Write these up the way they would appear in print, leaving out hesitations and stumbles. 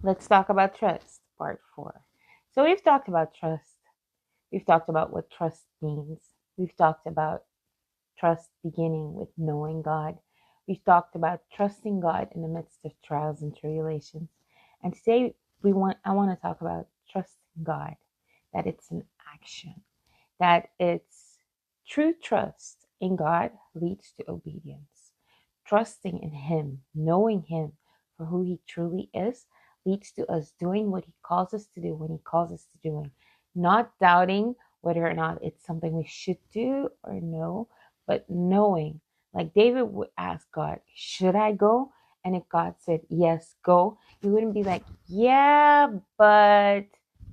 Let's talk about trust, part 4. So we've talked about trust. We've talked about what trust means. We've talked about trust beginning with knowing God. We've talked about trusting God in the midst of trials and tribulations. And today I want to talk about trusting God, that it's an action, that it's true trust in God leads to obedience. Trusting in Him, knowing Him for who He truly is, leads to us doing what He calls us to do when He calls us to doing, not doubting whether or not it's something we should do or no, but knowing. Like David would ask God, should I go? And if God said, yes, go, he wouldn't be like, yeah, but,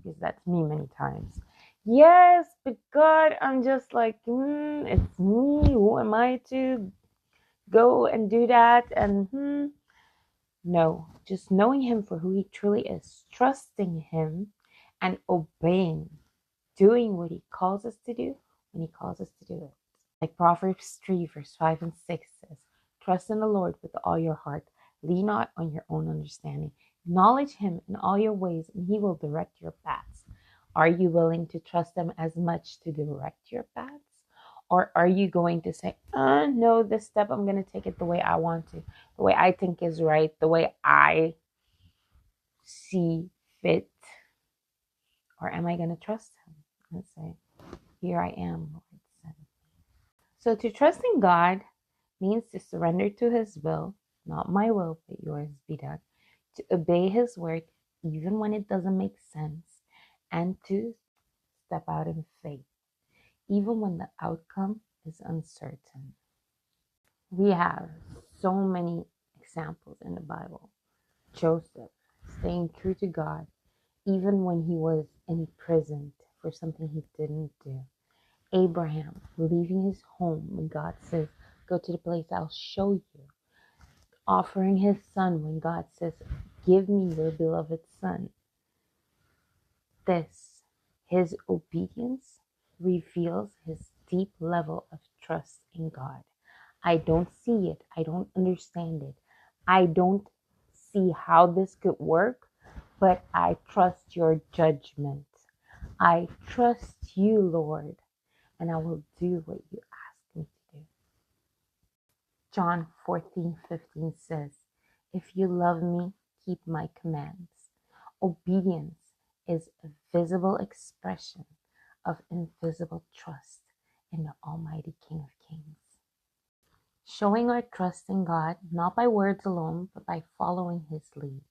because that's me many times. Yes, but God, I'm just like, it's me. Who am I to go and do that? And no, just knowing Him for who He truly is, trusting Him and obeying, doing what He calls us to do when He calls us to do it. Like Proverbs 3, verse 5 and 6 says, trust in the Lord with all your heart. Lean not on your own understanding. Acknowledge Him in all your ways, and He will direct your paths. Are you willing to trust Him as much to direct your paths? Or are you going to say, no, this step, I'm going to take it the way I want to, the way I think is right, the way I see fit? Or am I going to trust Him and say, here I am, Lord, send me. So to trust in God means to surrender to His will, not my will, but yours be done. To obey His word, even when it doesn't make sense, and to step out in faith, even when the outcome is uncertain. We have so many examples in the Bible. Joseph staying true to God, even when he was imprisoned for something he didn't do. Abraham leaving his home when God says, go to the place I'll show you. Offering his son when God says, give me your beloved son. His obedience reveals his deep level of trust in God. I don't see it. I don't understand it. I don't see how this could work, but I trust your judgment. I trust you, Lord, and I will do what you ask me to do. John 14:15 says, if you love me, keep my commands. Obedience is a visible expression of invisible trust in the Almighty King of Kings. Showing our trust in God, not by words alone, but by following His lead.